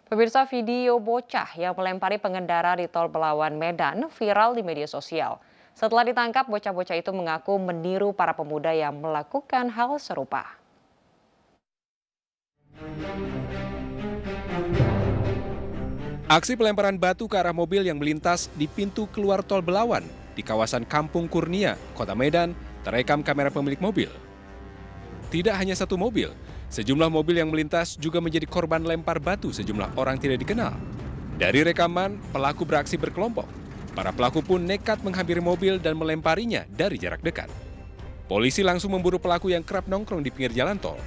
Pemirsa, video bocah yang melempari pengendara di Tol Belawan Medan viral di media sosial. Setelah ditangkap, bocah-bocah itu mengaku meniru para pemuda yang melakukan hal serupa. Aksi pelemparan batu ke arah mobil yang melintas di pintu keluar Tol Belawan di kawasan Kampung Kurnia, Kota Medan, terekam kamera pemilik mobil. Tidak hanya satu mobil, sejumlah mobil yang melintas juga menjadi korban lempar batu sejumlah orang tidak dikenal. Dari rekaman, pelaku beraksi berkelompok. Para pelaku pun nekat menghampiri mobil dan melemparinya dari jarak dekat. Polisi langsung memburu pelaku yang kerap nongkrong di pinggir jalan tol.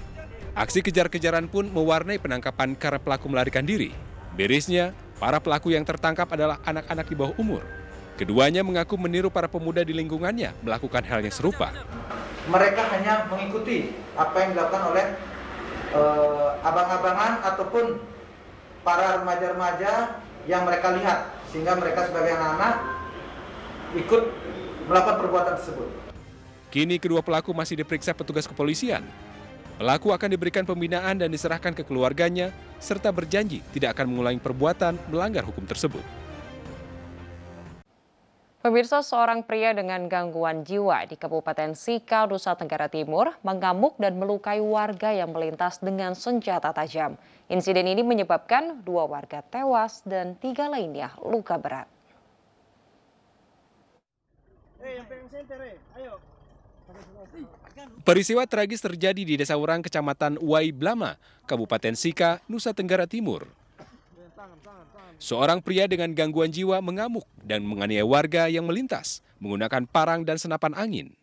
Aksi kejar-kejaran pun mewarnai penangkapan karena pelaku melarikan diri. Berisnya, para pelaku yang tertangkap adalah anak-anak di bawah umur. Keduanya mengaku meniru para pemuda di lingkungannya melakukan hal yang serupa. Mereka hanya mengikuti apa yang dilakukan oleh abang-abangan ataupun para remaja-remaja yang mereka lihat, sehingga mereka sebagai anak-anak ikut melakukan perbuatan tersebut. Kini kedua pelaku masih diperiksa petugas kepolisian. Pelaku akan diberikan pembinaan dan diserahkan ke keluarganya, serta berjanji tidak akan mengulangi perbuatan melanggar hukum tersebut. Pemirsa, seorang pria dengan gangguan jiwa di Kabupaten Sika, Nusa Tenggara Timur mengamuk dan melukai warga yang melintas dengan senjata tajam. Insiden ini menyebabkan 2 warga tewas dan 3 lainnya luka berat. Peristiwa tragis terjadi di Desa Urang, Kecamatan Waiblama, Kabupaten Sika, Nusa Tenggara Timur. Seorang pria dengan gangguan jiwa mengamuk dan menganiaya warga yang melintas menggunakan parang dan senapan angin.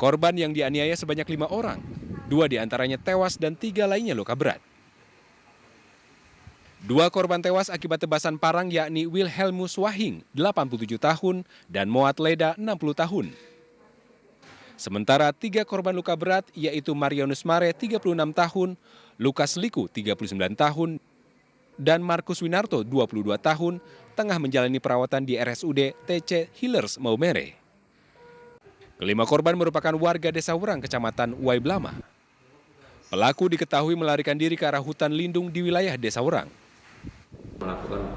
Korban yang dianiaya sebanyak 5 orang, 2 diantaranya tewas dan 3 lainnya luka berat. 2 korban tewas akibat tebasan parang yakni Wilhelmus Wahing, 87 tahun, dan Moat Leda, 60 tahun. Sementara 3 korban luka berat yaitu Marianus Mare, 36 tahun, Lukas Liku, 39 tahun, dan Markus Winarto, 22 tahun, tengah menjalani perawatan di RSUD TC Healers Maumere. Kelima korban merupakan warga Desa Urang, Kecamatan Waiblama. Pelaku diketahui melarikan diri ke arah hutan lindung di wilayah Desa Urang. Melakukan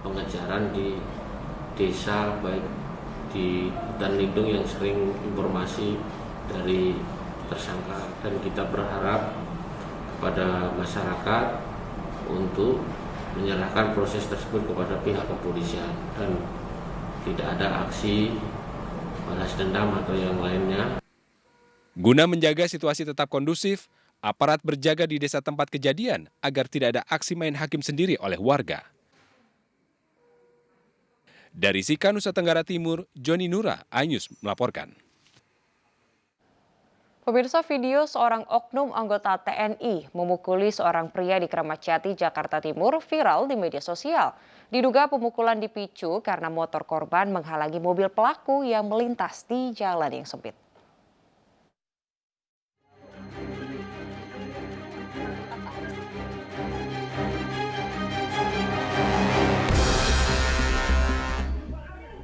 pengejaran di desa, baik di hutan lindung yang sering informasi dari tersangka, dan kita berharap kepada masyarakat untuk menyerahkan proses tersebut kepada pihak kepolisian dan tidak ada aksi balas dendam atau yang lainnya. Guna menjaga situasi tetap kondusif, aparat berjaga di desa tempat kejadian agar tidak ada aksi main hakim sendiri oleh warga. Dari Sika, Nusa Tenggara Timur, Joni Nura, iNews melaporkan. Pemirsa, video seorang oknum anggota TNI memukuli seorang pria di Kramat Jati, Jakarta Timur viral di media sosial. Diduga pemukulan dipicu karena motor korban menghalangi mobil pelaku yang melintas di jalan yang sempit.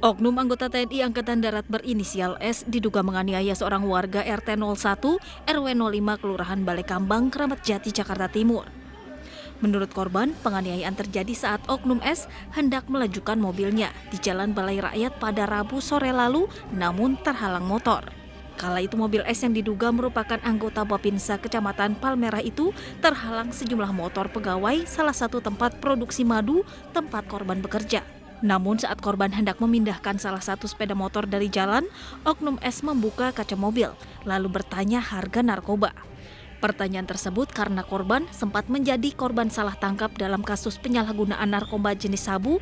Oknum anggota TNI Angkatan Darat berinisial S diduga menganiaya seorang warga RT 01 RW 05 Kelurahan Balai Kambang, Kramat Jati, Jakarta Timur. Menurut korban, penganiayaan terjadi saat Oknum S hendak melajukan mobilnya di Jalan Balai Rakyat pada Rabu sore lalu, namun terhalang motor. Kala itu mobil S yang diduga merupakan anggota Bapinsa Kecamatan Palmerah itu terhalang sejumlah motor pegawai salah satu tempat produksi madu tempat korban bekerja. Namun saat korban hendak memindahkan salah satu sepeda motor dari jalan, Oknum S membuka kaca mobil, lalu bertanya harga narkoba. Pertanyaan tersebut karena korban sempat menjadi korban salah tangkap dalam kasus penyalahgunaan narkoba jenis sabu,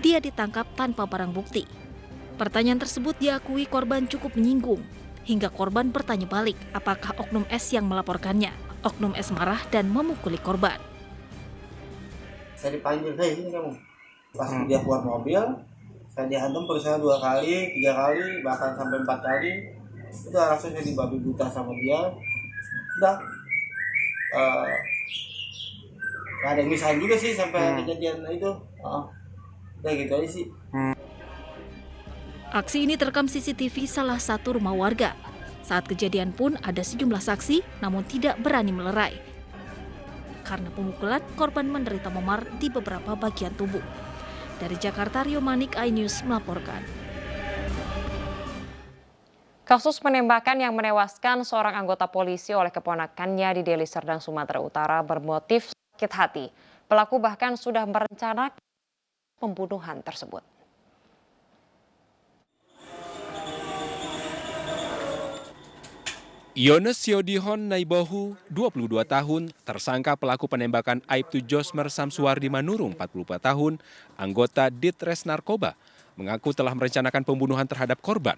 dia ditangkap tanpa barang bukti. Pertanyaan tersebut diakui korban cukup menyinggung, hingga korban bertanya balik apakah Oknum S yang melaporkannya. Oknum S marah dan memukuli korban. Saya dipanggil, "Hei, ini kamu." Pas dia keluar mobil, saya dihantam perusahaan 2 kali, 3 kali, bahkan sampai 4 kali. Udah langsung saya dibabi buta sama dia. Udah, gak ada yang misahin juga sih sampai kejadian itu. Udah gitu aja sih. Aksi ini terekam CCTV salah satu rumah warga. Saat kejadian pun ada sejumlah saksi, namun tidak berani melerai. Karena pemukulan, korban menderita memar di beberapa bagian tubuh. Dari Jakarta, Rio Manik, iNews melaporkan. Kasus penembakan yang menewaskan seorang anggota polisi oleh keponakannya di Deli Serdang, Sumatera Utara bermotif sakit hati. Pelaku bahkan sudah merencanakan pembunuhan tersebut. Yones Siodihon Naibohu, 22 tahun, tersangka pelaku penembakan Aibtu Josmer Samsuardi Manurung, 44 tahun, anggota Ditres Narkoba, mengaku telah merencanakan pembunuhan terhadap korban.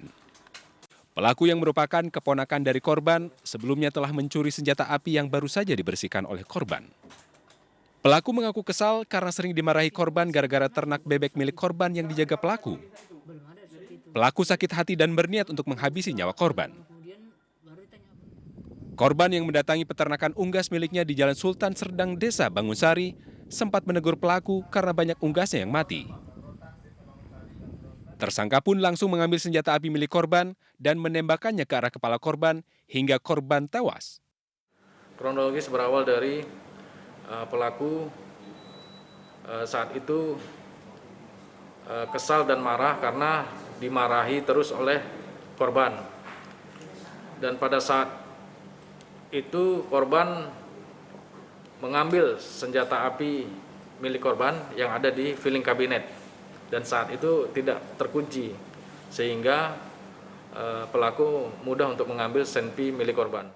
Pelaku yang merupakan keponakan dari korban sebelumnya telah mencuri senjata api yang baru saja dibersihkan oleh korban. Pelaku mengaku kesal karena sering dimarahi korban gara-gara ternak bebek milik korban yang dijaga pelaku. Pelaku sakit hati dan berniat untuk menghabisi nyawa korban. Korban yang mendatangi peternakan unggas miliknya di Jalan Sultan Serdang, Desa Bangunsari, sempat menegur pelaku karena banyak unggasnya yang mati. Tersangka pun langsung mengambil senjata api milik korban dan menembakkannya ke arah kepala korban hingga korban tewas. Kronologis berawal dari pelaku saat itu kesal dan marah karena dimarahi terus oleh korban. Dan pada saat itu korban mengambil senjata api milik korban yang ada di filing kabinet dan saat itu tidak terkunci sehingga pelaku mudah untuk mengambil senpi milik korban.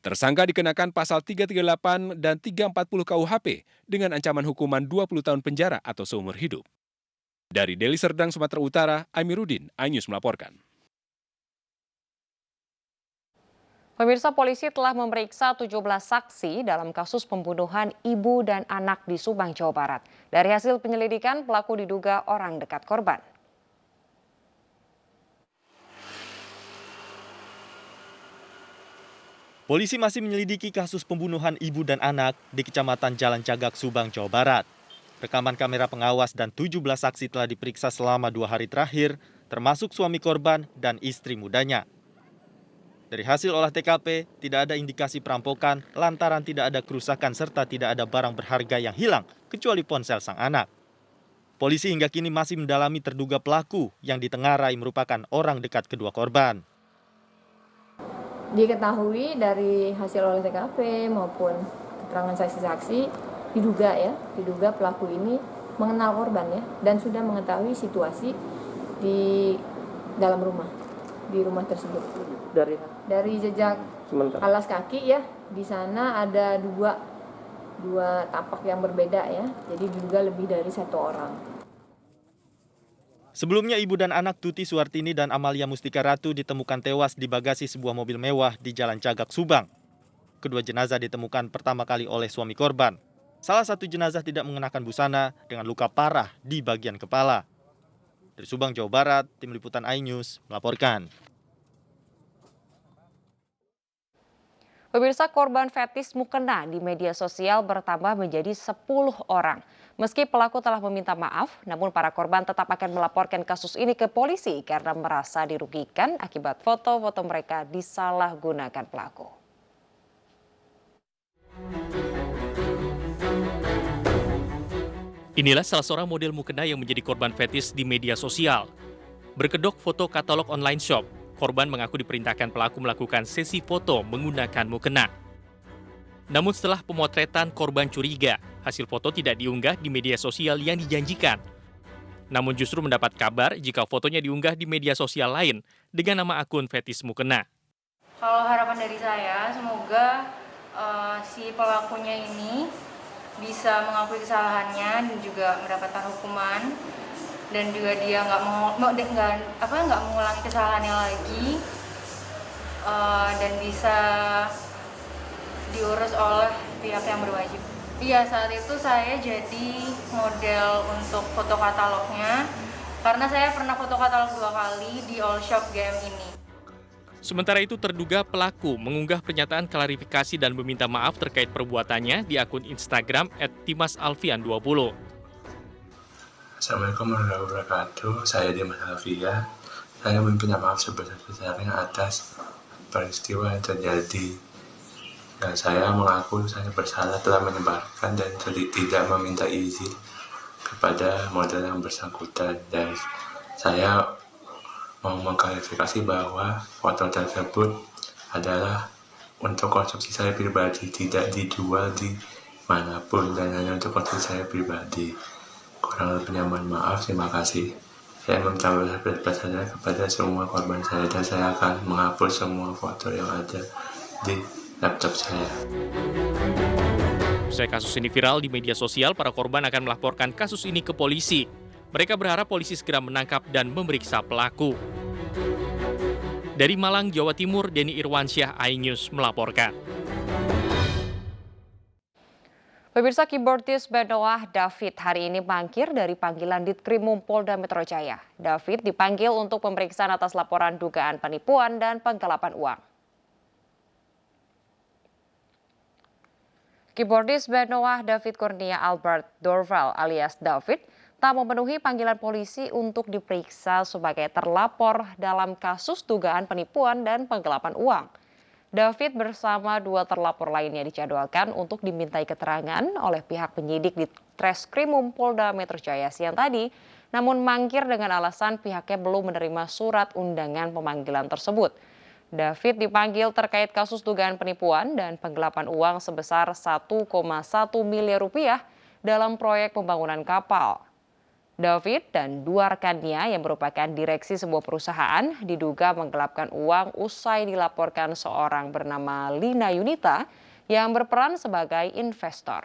Tersangka dikenakan pasal 338 dan 340 KUHP dengan ancaman hukuman 20 tahun penjara atau seumur hidup. Dari Deli Serdang, Sumatera Utara, Amiruddin, iNews melaporkan. Pemirsa, polisi telah memeriksa 17 saksi dalam kasus pembunuhan ibu dan anak di Subang, Jawa Barat. Dari hasil penyelidikan, pelaku diduga orang dekat korban. Polisi masih menyelidiki kasus pembunuhan ibu dan anak di Kecamatan Jalan Cagak, Subang, Jawa Barat. Rekaman kamera pengawas dan 17 saksi telah diperiksa selama 2 hari terakhir, termasuk suami korban dan istri mudanya. Dari hasil olah TKP, tidak ada indikasi perampokan lantaran tidak ada kerusakan serta tidak ada barang berharga yang hilang, kecuali ponsel sang anak. Polisi hingga kini masih mendalami terduga pelaku yang ditengarai merupakan orang dekat kedua korban. Diketahui dari hasil olah TKP maupun keterangan saksi-saksi, diduga pelaku ini mengenal korban ya, dan sudah mengetahui situasi di dalam rumah, di rumah tersebut. Dari jejak alas kaki ya, di sana ada dua tapak yang berbeda ya, jadi diduga lebih dari 1 orang. Sebelumnya ibu dan anak Tuti Suartini dan Amalia Mustika Ratu ditemukan tewas di bagasi sebuah mobil mewah di Jalan Cagak, Subang. Kedua jenazah ditemukan pertama kali oleh suami korban. Salah satu jenazah tidak mengenakan busana dengan luka parah di bagian kepala. Dari Subang, Jawa Barat, Tim Liputan iNews melaporkan. Pemirsa, korban fetis mukena di media sosial bertambah menjadi 10 orang. Meski pelaku telah meminta maaf, namun para korban tetap akan melaporkan kasus ini ke polisi karena merasa dirugikan akibat foto-foto mereka disalahgunakan pelaku. Inilah salah seorang model mukena yang menjadi korban fetis di media sosial. Berkedok foto katalog online shop, korban mengaku diperintahkan pelaku melakukan sesi foto menggunakan mukena. Namun setelah pemotretan, korban curiga hasil foto tidak diunggah di media sosial yang dijanjikan. Namun justru mendapat kabar jika fotonya diunggah di media sosial lain dengan nama akun fetis mukena. Kalau harapan dari saya, semoga si pelakunya ini bisa mengakui kesalahannya dan juga mendapatkan hukuman. Dan juga dia nggak mengulangi kesalahannya lagi dan bisa diurus oleh pihak yang berwajib. Iya, saat itu saya jadi model untuk foto katalognya karena saya pernah foto katalog 2 kali di All Shop GM ini. Sementara itu terduga pelaku mengunggah pernyataan klarifikasi dan meminta maaf terkait perbuatannya di akun Instagram @timasalfian20. Assalamualaikum warahmatullahi wabarakatuh. Saya Dimas Alfian. Saya meminta maaf sebesar-besarnya atas peristiwa yang terjadi. Dan saya mengaku saya bersalah telah menyebarkan dan tidak meminta izin kepada model yang bersangkutan. Dan saya mau mengklarifikasi bahwa foto tersebut adalah untuk konsumsi saya pribadi, tidak dijual di manapun dan hanya untuk konsumsi saya pribadi. Kurang lebihnya mohon maaf, terima kasih. Saya meminta belas-kasihan kepada semua korban saya dan saya akan menghapus semua foto yang ada di laptop saya. Usai kasus ini viral di media sosial, para korban akan melaporkan kasus ini ke polisi. Mereka berharap polisi segera menangkap dan memeriksa pelaku. Dari Malang, Jawa Timur, Denny Irwansyah, iNews melaporkan. Pemirsa, keyboardis Benoah David hari ini mangkir dari panggilan Ditkrimum Polda Metro Jaya. David dipanggil untuk pemeriksaan atas laporan dugaan penipuan dan penggelapan uang. Keyboardis Benoah David Kurnia Albert Dorval alias David tak memenuhi panggilan polisi untuk diperiksa sebagai terlapor dalam kasus dugaan penipuan dan penggelapan uang. David bersama 2 terlapor lainnya dijadwalkan untuk dimintai keterangan oleh pihak penyidik di Treskrimum Polda Metro Jaya siang tadi, namun mangkir dengan alasan pihaknya belum menerima surat undangan pemanggilan tersebut. David dipanggil terkait kasus dugaan penipuan dan penggelapan uang sebesar 1,1 miliar rupiah dalam proyek pembangunan kapal. David dan 2 rekannya yang merupakan direksi sebuah perusahaan diduga menggelapkan uang usai dilaporkan seorang bernama Lina Yunita yang berperan sebagai investor.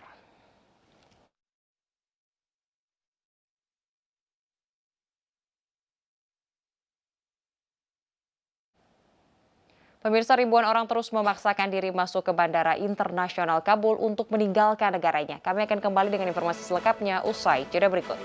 Pemirsa, ribuan orang terus memaksakan diri masuk ke Bandara Internasional Kabul untuk meninggalkan negaranya. Kami akan kembali dengan informasi selengkapnya usai jeda berikut.